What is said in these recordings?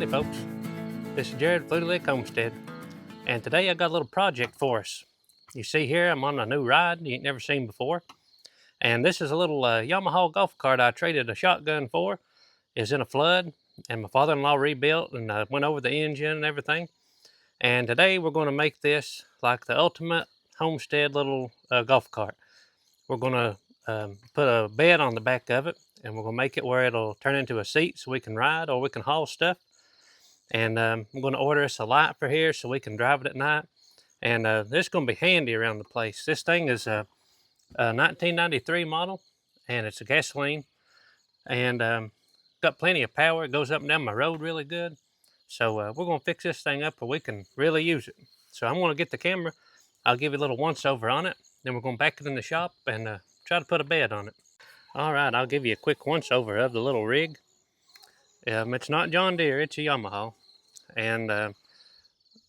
Howdy folks, this is Jared Fluty Homestead, and today I got a little project for us. You see here I'm on a new ride you ain't never seen before, and this is a little Yamaha golf cart I traded a shotgun for. It's in a flood, and my father-in-law rebuilt and went over the engine and everything. And today we're going to make this like the ultimate homestead little golf cart. We're going to put a bed on the back of it, and we're going to make it where it'll turn into a seat so we can ride or we can haul stuff. And I'm going to order us a light for here so we can drive it at night. And this is going to be handy around the place. This thing is a 1993 model, and it's a gasoline, and got plenty of power. It goes up and down my road really good. So we're going to fix this thing up where we can really use it. So I'm going to get the camera. I'll give you a little once over on it. Then we're going to back it in the shop and try to put a bed on it. All right, I'll give you a quick once over of the little rig. It's not John Deere, it's a Yamaha. And the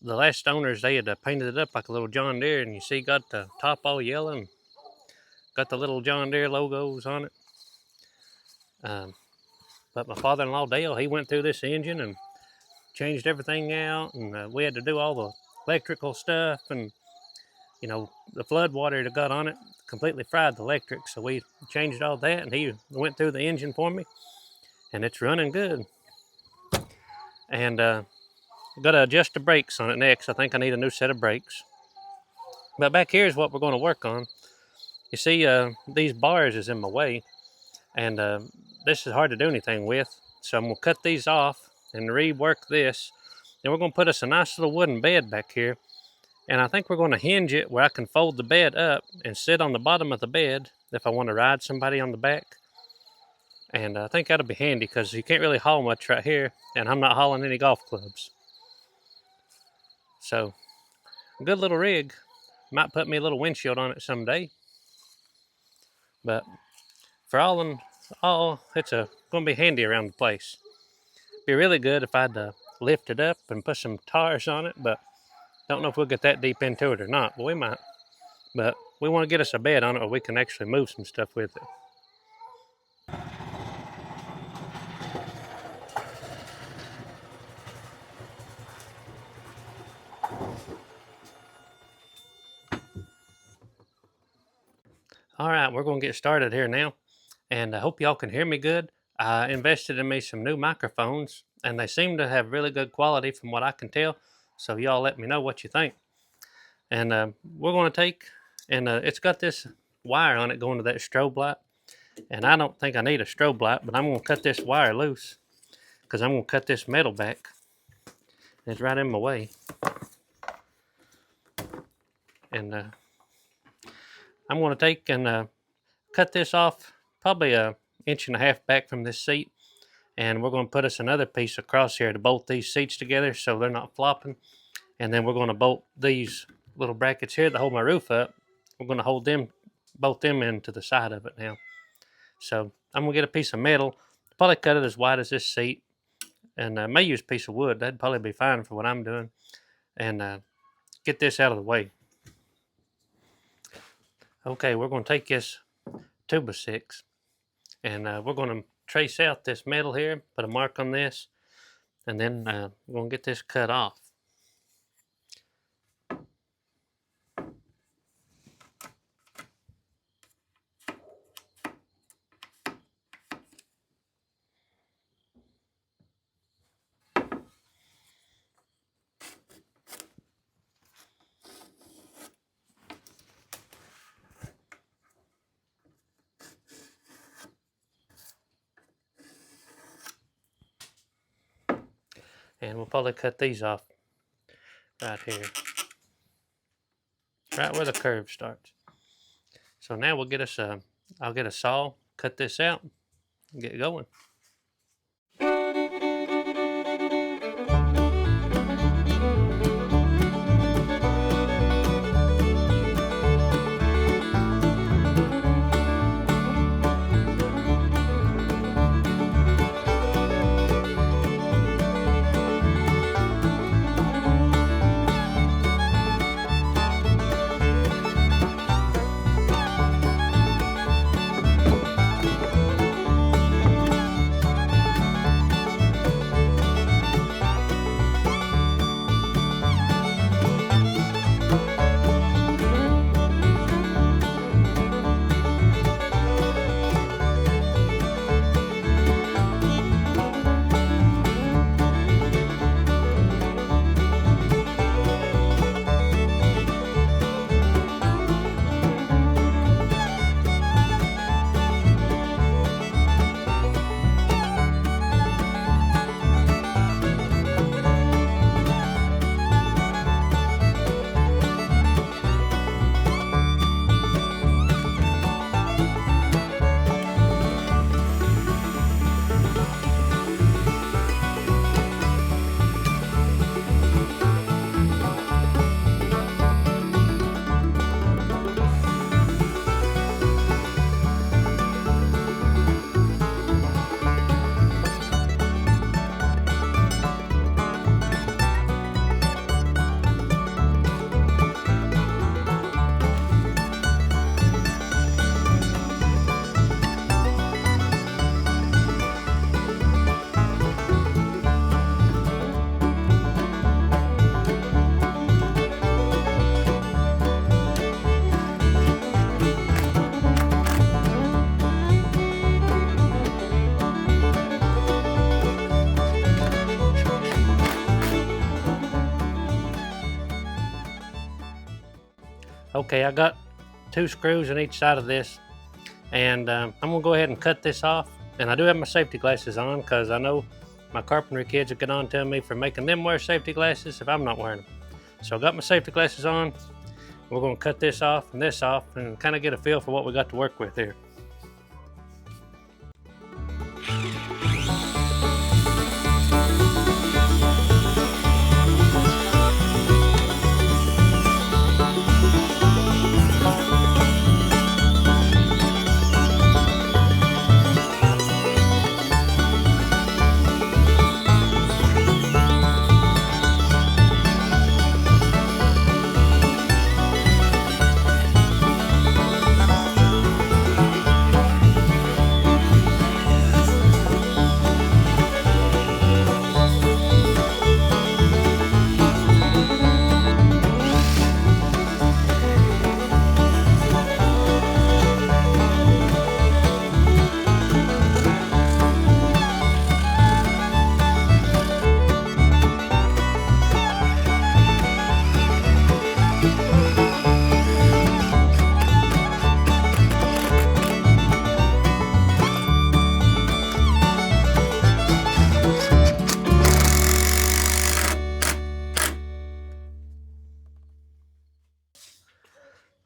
last owners, they had painted it up like a little John Deere, and you see got the top all yellow and got the little John Deere logos on it. But my father-in-law Dale, he went through this engine and changed everything out, and we had to do all the electrical stuff, and you know, the flood water that got on it completely fried the electric, so we changed all that, and he went through the engine for me, and it's running good. And got to adjust the brakes on it next. I think I need a new set of brakes. But back here is what we're going to work on. You see, these bars is in my way, and this is hard to do anything with, so I'm going to cut these off and rework this. Then we're going to put us a nice little wooden bed back here, and I think we're going to hinge it where I can fold the bed up and sit on the bottom of the bed if I want to ride somebody on the back. And I think that'll be handy because you can't really haul much right here, and I'm not hauling any golf clubs. So, good little rig. Might put me a little windshield on it someday. But for all in all, it's going to be handy around the place. Be really good if I'd lift it up and put some tires on it, but don't know if we'll get that deep into it or not, but we might. But we want to get us a bed on it where we can actually move some stuff with it. All right, we're going to get started here now, and I hope y'all can hear me good. I invested in me some new microphones, and they seem to have really good quality from what I can tell, so y'all let me know what you think. And we're going to take, and it's got this wire on it going to that strobe light, and I don't think I need a strobe light, but I'm going to cut this wire loose because I'm going to cut this metal back. It's right in my way. And I'm going to take and cut this off probably 1.5 inches back from this seat, and we're going to put us another piece across here to bolt these seats together so they're not flopping. And then we're going to bolt these little brackets here that hold my roof up. We're going to hold them, bolt them into the side of it now. So I'm going to get a piece of metal, probably cut it as wide as this seat, and I may use a piece of wood. That'd probably be fine for what I'm doing. And get this out of the way. Okay, we're going to take this 2x6, and we're going to trace out this metal here, put a mark on this, and then we're going to get this cut off. And we'll probably cut these off right here, right where the curve starts. So now we'll get us I'll get a saw, cut this out, and get going. Okay, I got 2 screws on each side of this, and I'm gonna go ahead and cut this off. And I do have my safety glasses on because I know my carpentry kids will get on to me for making them wear safety glasses if I'm not wearing them. So I got my safety glasses on. We're gonna cut this off and kind of get a feel for what we got to work with here.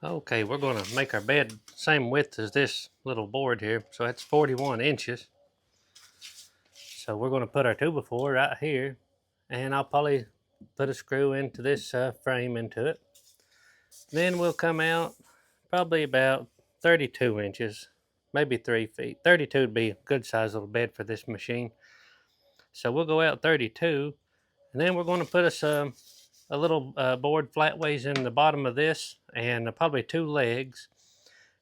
Okay, we're gonna make our bed same width as this little board here, so that's 41 inches. So we're gonna put our 2x4 right here, and I'll probably put a screw into this frame into it. Then we'll come out probably about 32 inches, maybe 3 feet. 32 would be a good size little bed for this machine. So we'll go out 32, and then we're gonna put us a little board flatways in the bottom of this, and probably 2 legs.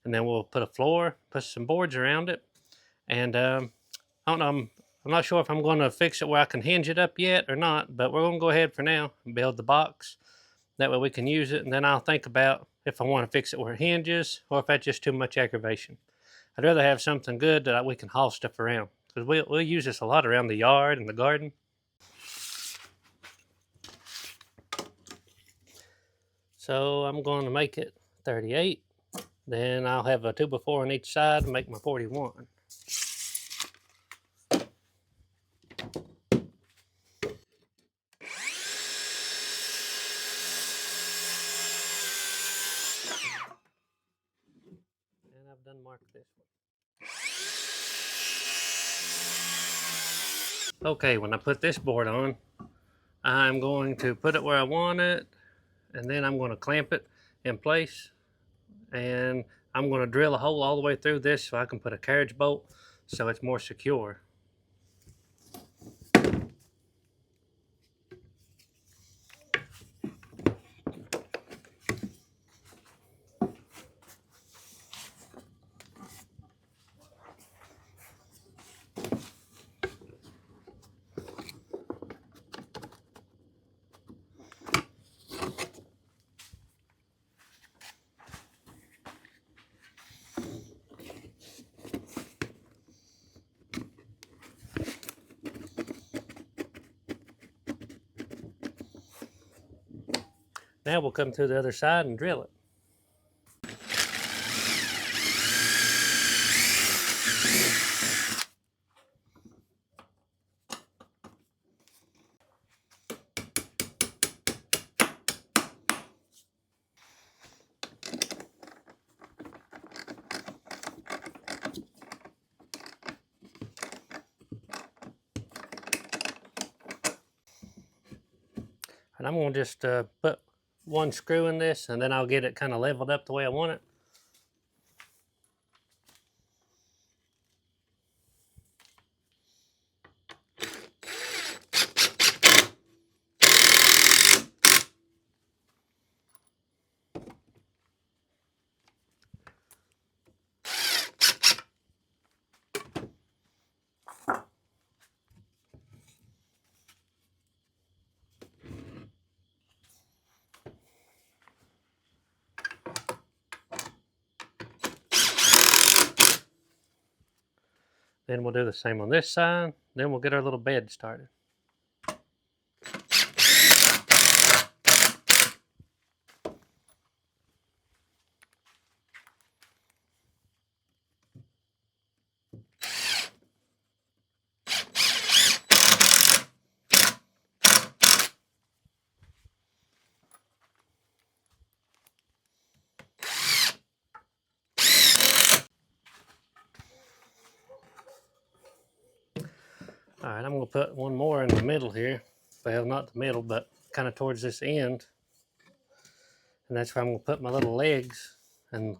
And then we'll put a floor, put some boards around it, and I don't know, I'm not sure if I'm going to fix it where I can hinge it up yet or not, but we're going to go ahead for now and build the box. That way we can use it, and then I'll think about if I want to fix it where it hinges or if that's just too much aggravation. I'd rather have something good that we can haul stuff around, because we'll use this a lot around the yard and the garden. So I'm going to make it 38. Then I'll have a 2x4 on each side and make my 41. And I've done mark this one. Okay, when I put this board on, I'm going to put it where I want it, and then I'm going to clamp it in place. And I'm going to drill a hole all the way through this so I can put a carriage bolt so it's more secure. Now we'll come to the other side and drill it. And I'm going to just put 1 screw in this, and then I'll get it kind of leveled up the way I want it. Then we'll do the same on this side. Then we'll get our little bed started. Alright, I'm going to put one more in the middle here. Well, not the middle, but kind of towards this end. And that's where I'm going to put my little legs. And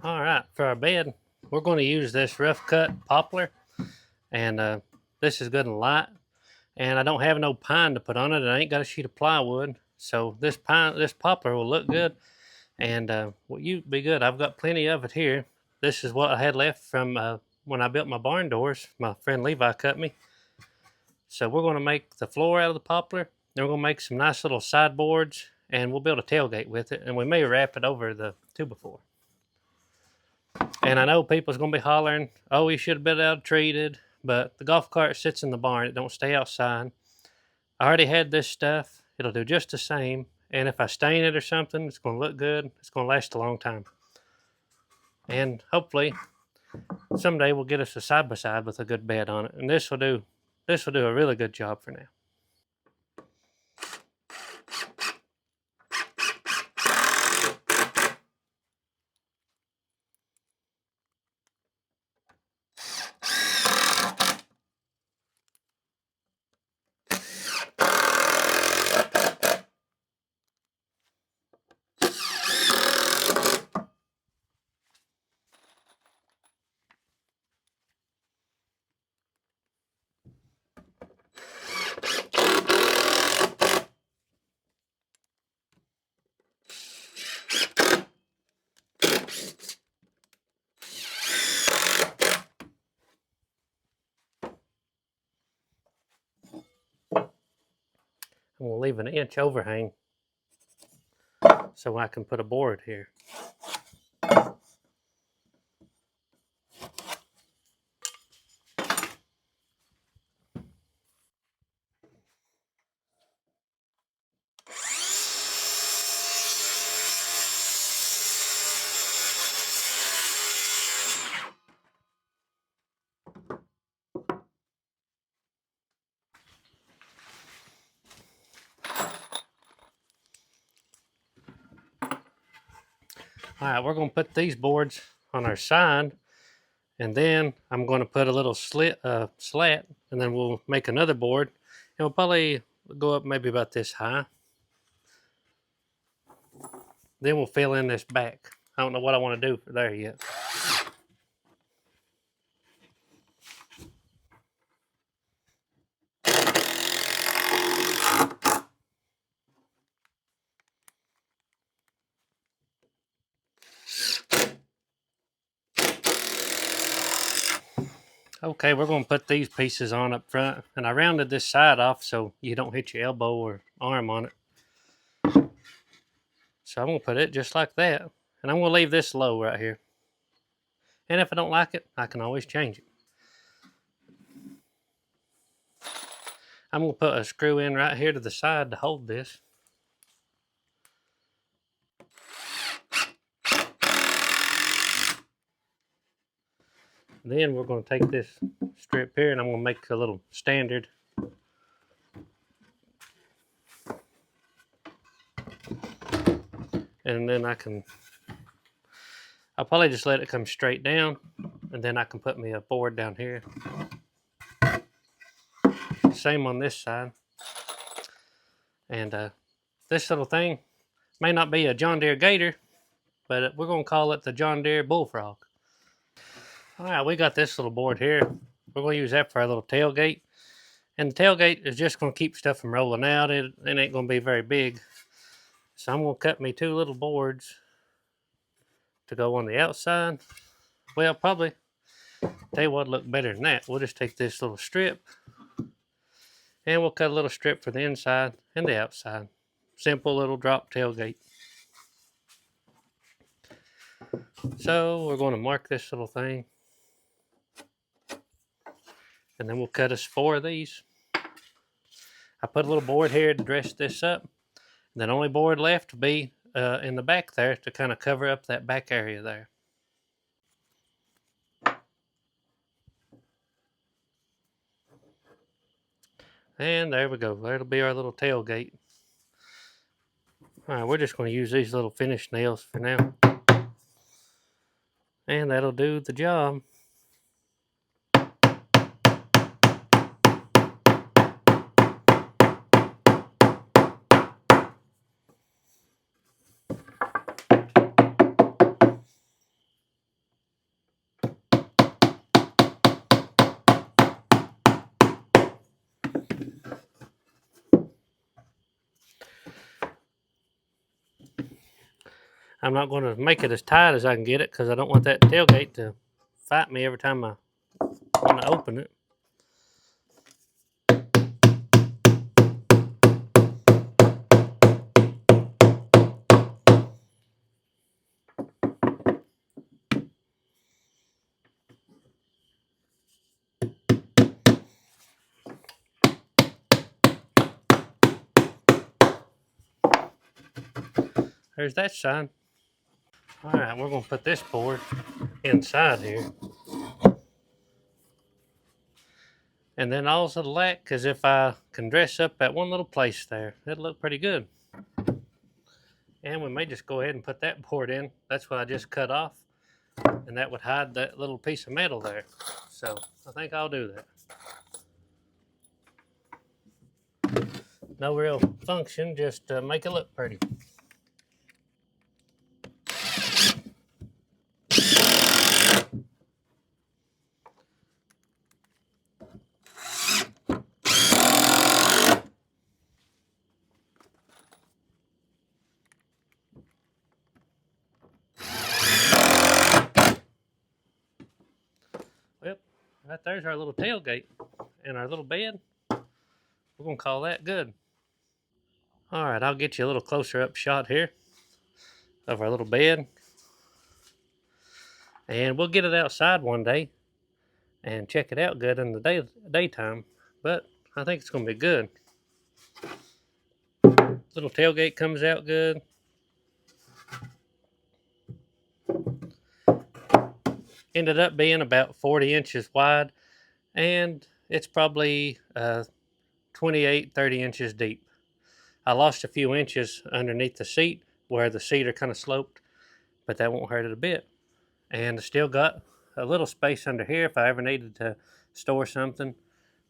alright, for our bed, we're going to use this rough cut poplar. And this is good and light. And I don't have no pine to put on it. I ain't got a sheet of plywood. So this poplar will look good. And will you be good. I've got plenty of it here. This is what I had left from when I built my barn doors. My friend Levi cut me. So we're going to make the floor out of the poplar. Then we're going to make some nice little sideboards. And we'll build a tailgate with it. And we may wrap it over the 2x4. And I know people's going to be hollering, oh, you should have been out treated. But the golf cart sits in the barn. It don't stay outside. I already had this stuff. It'll do just the same. And if I stain it or something, it's going to look good. It's going to last a long time. And hopefully, someday we'll get us a side-by-side with a good bed on it. And this will do a really good job for now. I'm going to leave an inch overhang so I can put a board here. All right, we're going to put these boards on our side, and then I'm going to put a little slat, and then we'll make another board, and we'll probably go up maybe about this high. Then we'll fill in this back. I don't know what I want to do for there yet. Okay, we're going to put these pieces on up front, and I rounded this side off so you don't hit your elbow or arm on it. So I'm going to put it just like that, and I'm going to leave this low right here. And if I don't like it, I can always change it. I'm going to put a screw in right here to the side to hold this. Then we're going to take this strip here and I'm going to make a little standard. And then I'll probably just let it come straight down, and then I can put me a board down here. Same on this side. And this little thing may not be a John Deere Gator, but we're going to call it the John Deere Bullfrog. All right, we got this little board here. We're going to use that for our little tailgate. And the tailgate is just going to keep stuff from rolling out. It ain't going to be very big. So I'm going to cut me 2 little boards to go on the outside. Well, probably, tell you what would look better than that. We'll just take this little strip and we'll cut a little strip for the inside and the outside. Simple little drop tailgate. So we're going to mark this little thing. And then we'll cut us 4 of these. I put a little board here to dress this up. And the only board left to be in the back there to kind of cover up that back area there. And there we go. That'll be our little tailgate. All right, we're just going to use these little finish nails for now. And that'll do the job. I'm not going to make it as tight as I can get it because I don't want that tailgate to fight me every time I want to open it. There's that sign. All right, we're going to put this board inside here. And then also the lack, because if I can dress up that one little place there, it'll look pretty good. And we may just go ahead and put that board in. That's what I just cut off. And that would hide that little piece of metal there. So I think I'll do that. No real function, just make it look pretty. Well, right there's our little tailgate and our little bed. We're going to call that good. All right, I'll get you a little closer up shot here of our little bed. And we'll get it outside one day and check it out good in the daytime. But I think it's going to be good. Little tailgate comes out good. Ended up being about 40 inches wide, and it's probably 28, 30 inches deep. I lost a few inches underneath the seat where the seat are kind of sloped, but that won't hurt it a bit. And I still got a little space under here if I ever needed to store something,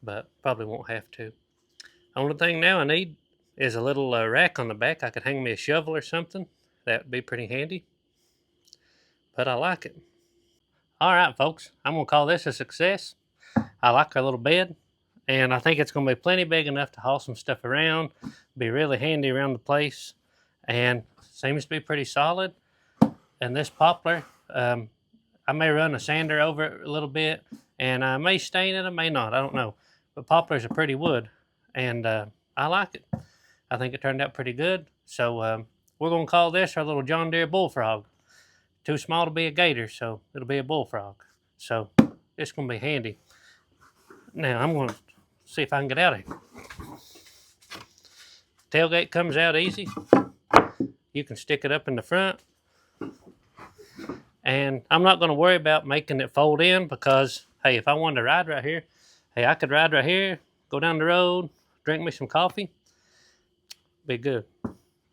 but probably won't have to. Only thing now I need is a little rack on the back. I could hang me a shovel or something. That would be pretty handy, but I like it. All right, folks, I'm going to call this a success. I like our little bed, and I think it's going to be plenty big enough to haul some stuff around, be really handy around the place, and seems to be pretty solid. And this poplar, I may run a sander over it a little bit, and I may stain it, I may not, I don't know. But poplar's a pretty wood, and I like it. I think it turned out pretty good. So we're going to call this our little John Deere Bullfrog. Too small to be a gator, so it'll be a bullfrog. So it's going to be handy. Now I'm going to see if I can get out of here. Tailgate comes out easy. You can stick it up in the front. And I'm not going to worry about making it fold in because, hey, if I wanted to ride right here, hey, I could ride right here, go down the road, drink me some coffee. Be good.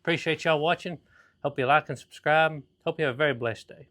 Appreciate y'all watching. Hope you like and subscribe. Hope you have a very blessed day.